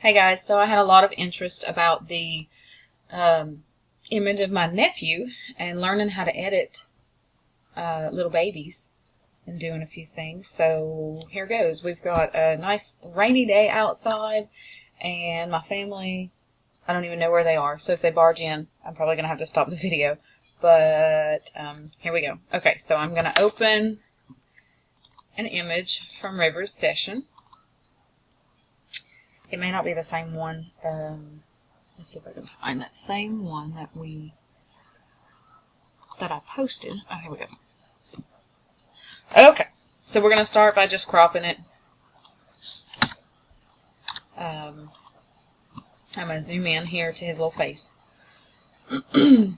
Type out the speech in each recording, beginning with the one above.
Hey guys, so I had a lot of interest about the image of my nephew and learning how to edit little babies and doing a few things. So here goes. We've got a nice rainy day outside and my family, I don't even know where they are. So if they barge in, I'm probably going to have to stop the video. But here we go. Okay, so I'm going to open an image from River's session. It may not be the same one. Let's see if I can find that same one that I posted. Oh, here we go. Okay, so we're going to start by just cropping it. I'm going to zoom in here to his little face. Let's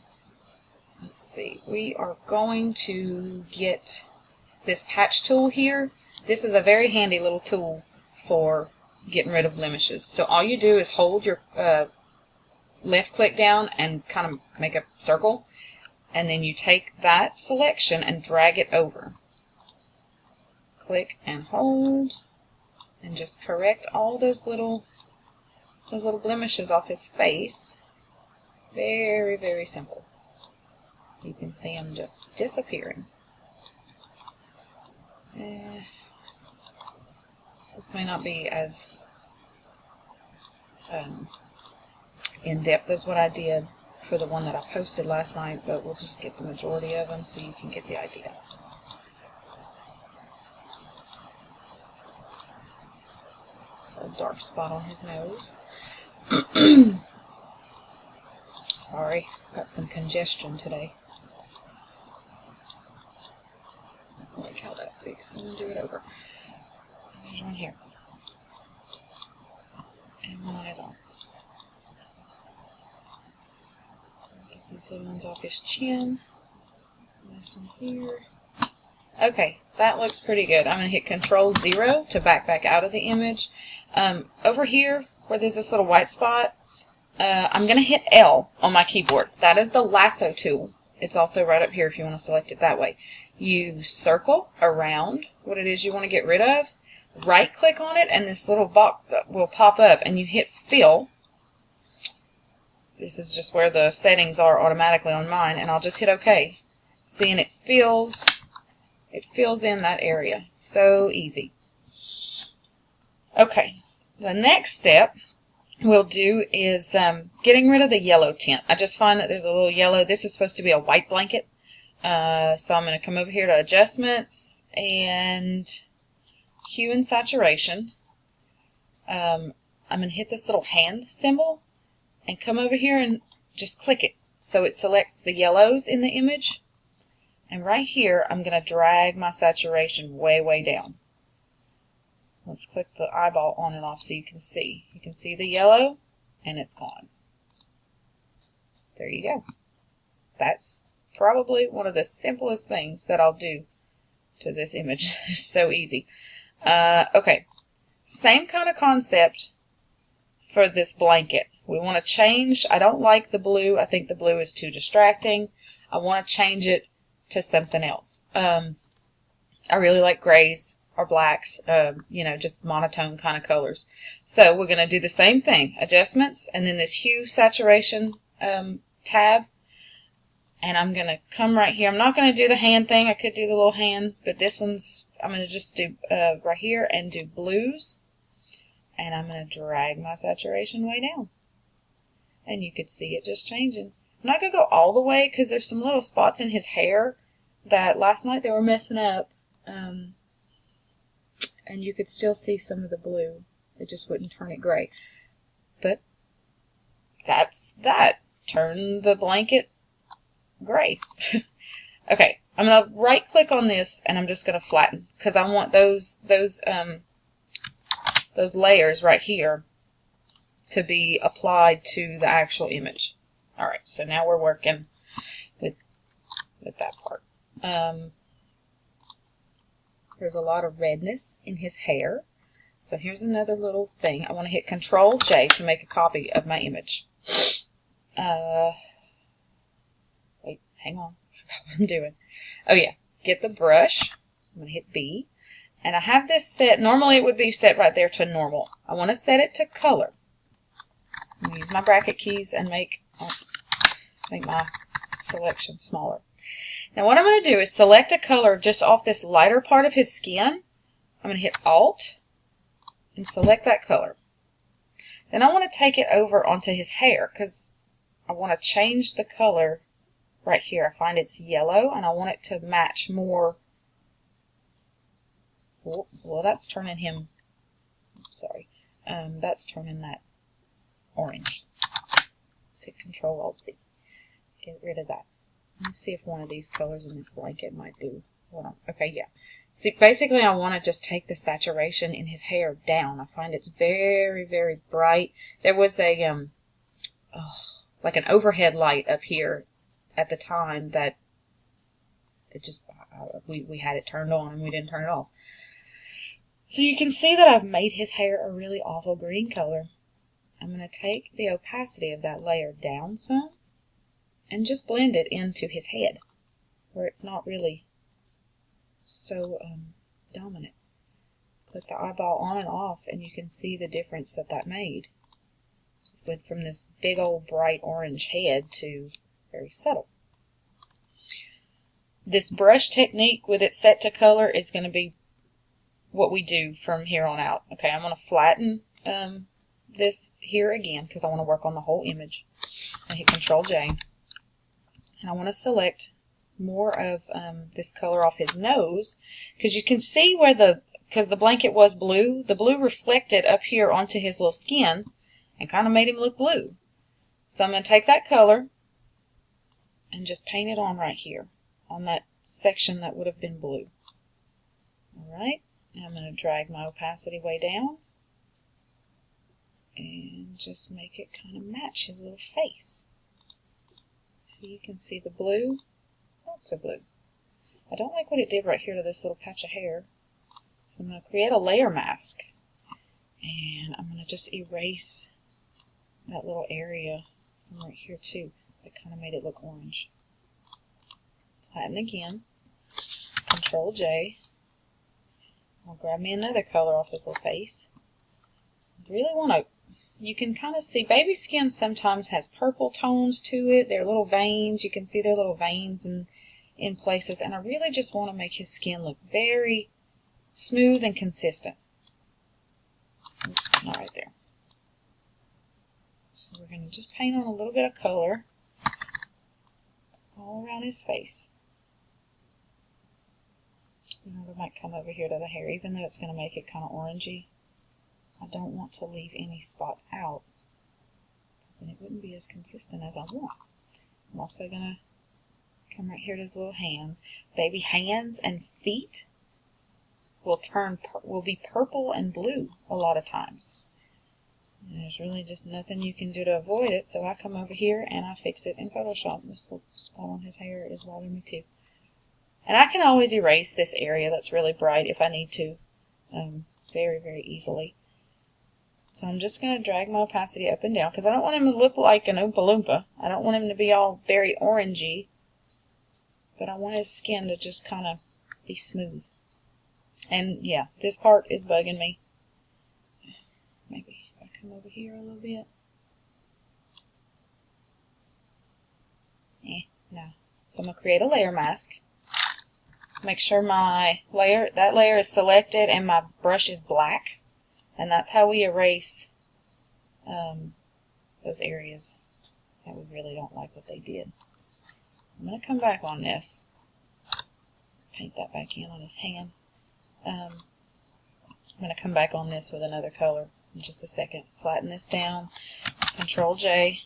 see. We are going to get this patch tool here. This is a very handy little tool for getting rid of blemishes. So all you do is hold your left click down and kind of make a circle, and then you take that selection and drag it over. Click and hold and just correct all those little blemishes off his face. Very, very simple. You can see them just disappearing. This may not be as in-depth as what I did for the one that I posted last night, but we'll just get the majority of them so you can get the idea. So a dark spot on his nose. Sorry, got some congestion today. I like how that fits. I'm going to do it over. There's one here. And one on his arm. Get these little ones off his chin. This one here. Okay, that looks pretty good. I'm going to hit Control-0 to back out of the image. Over here, where there's this little white spot, I'm going to hit L on my keyboard. That is the lasso tool. It's also right up here if you want to select it that way. You circle around what it is you want to get rid of. Right click on it and this little box will pop up and you hit fill. This is just where the settings are automatically on mine, and I'll just hit OK. See, and it fills in that area. So easy. Okay, the next step we'll do is getting rid of the yellow tint. I just find that there's a little yellow. This is supposed to be a white blanket. So I'm going to come over here to Adjustments and Hue and Saturation. I'm going to hit this little hand symbol and come over here and just click it so it selects the yellows in the image. And right here I'm going to drag my saturation way down. Let's click the eyeball on and off so you can see. You can see the yellow and it's gone. There you go. That's probably one of the simplest things that I'll do to this image. It's so easy. Okay, same kind of concept for this blanket. We want to change, I don't like the blue. I think the blue is too distracting. I want to change it to something else. I really like grays or blacks, you know, just monotone kind of colors. So we're going to do the same thing. Adjustments, and then this Hue Saturation tab. And I'm going to come right here. I'm not going to do the hand thing. I could do the little hand, but this one's, I'm going to just do right here and do blues. And I'm going to drag my saturation way down. And you could see it just changing. I'm not going to go all the way because there's some little spots in his hair that last night they were messing up. And you could still see some of the blue. It just wouldn't turn it gray. But that's that. Turn the blanket gray. Okay, I'm going to right click on this and I'm just going to flatten because I want those layers right here to be applied to the actual image. Alright, so now we're working with that part. There's a lot of redness in his hair. So here's another little thing. I want to hit Control-J to make a copy of my image. Wait, hang on. I forgot what I'm doing. Oh yeah, get the brush. I'm going to hit B. And I have this set, normally it would be set right there to normal. I want to set it to color. I'm going to use my bracket keys and make my selection smaller. Now what I'm going to do is select a color just off this lighter part of his skin. I'm going to hit Alt and select that color. Then I want to take it over onto his hair because I want to change the color right here. I find it's yellow and I want it to match more. Well, that's turning him, sorry, that's turning that orange. Let's hit Control Alt C. Get rid of that. Let's see if one of these colors in this blanket might do. Okay, yeah. See, basically I want to just take the saturation in his hair down. I find it's very, very bright. There was a, like an overhead light up here at the time that it just, we had it turned on and we didn't turn it off. So you can see that I've made his hair a really awful green color. I'm going to take the opacity of that layer down some and just blend it into his head where it's not really so dominant. Click the eyeball on and off and you can see the difference that made. It went from this big old bright orange head to very subtle. This brush technique with it set to color is going to be what we do from here on out. Okay, I'm going to flatten this here again because I want to work on the whole image. I hit Control J and I want to select more of this color off his nose because you can see where because the blanket was blue, the blue reflected up here onto his little skin and kind of made him look blue. So I'm going to take that color and just paint it on right here on that section that would have been blue. Alright, and I'm going to drag my opacity way down and just make it kind of match his little face. So you can see the blue, not so blue. I don't like what it did right here to this little patch of hair. So I'm going to create a layer mask and I'm going to just erase that little area, some right here too, that kind of made it look orange. Flatten again, Control J. I'll grab me another color off his little face. I really want to, you can kind of see baby skin sometimes has purple tones to it. There are little veins, you can see their little veins in places, and I really just want to make his skin look very smooth and consistent. Not right there. So we're going to just paint on a little bit of color all around his face. I might come over here to the hair, even though it's going to make it kind of orangey. I don't want to leave any spots out, because then it wouldn't be as consistent as I want. I'm also going to come right here to his little hands. Baby hands and feet will be purple and blue a lot of times. And there's really just nothing you can do to avoid it, so I come over here and I fix it in Photoshop. This little spot on his hair is bothering me too. And I can always erase this area that's really bright if I need to, very, very easily. So I'm just going to drag my opacity up and down because I don't want him to look like an Oompa Loompa. I don't want him to be all very orangey, but I want his skin to just kind of be smooth. And yeah, this part is bugging me. Maybe if I come over here a little bit. No. So I'm going to create a layer mask. Make sure that layer is selected and my brush is black. And that's how we erase those areas that we really don't like what they did. I'm going to come back on this. Paint that back in on his hand. I'm going to come back on this with another color in just a second. Flatten this down. Control J.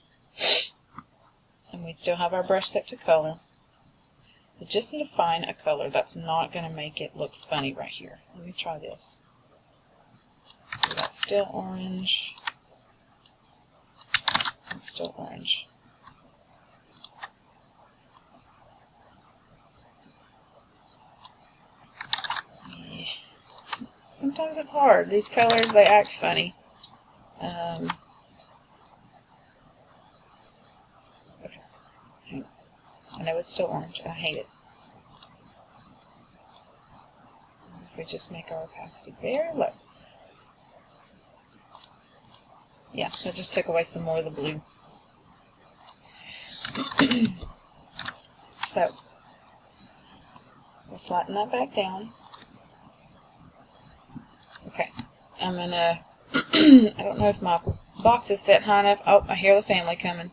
And we still have our brush set to color. We just need to find a color that's not going to make it look funny right here. Let me try this. So that's still orange. It's still orange. Yeah. Sometimes it's hard. These colors, they act funny. Okay. I know it's still orange. I hate it. If we just make our opacity very low. Yeah, I just took away some more of the blue. So, we'll flatten that back down. Okay, I'm gonna, I don't know if my box is set high enough. Oh, I hear the family coming.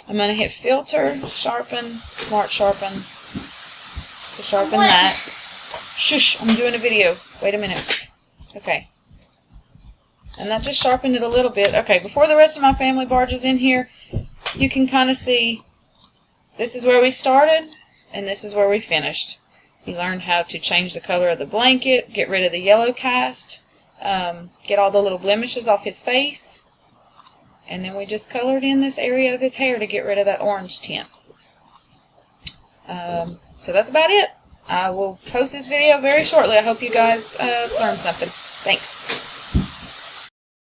I'm gonna hit filter, sharpen, smart sharpen, to sharpen that. Shush, I'm doing a video. Wait a minute. Okay. And that just sharpened it a little bit. Okay, before the rest of my family barges in here, you can kind of see this is where we started and this is where we finished. You learned how to change the color of the blanket, get rid of the yellow cast, get all the little blemishes off his face, and then we just colored in this area of his hair to get rid of that orange tint. So that's about it. I will post this video very shortly. I hope you guys learned something. Thanks.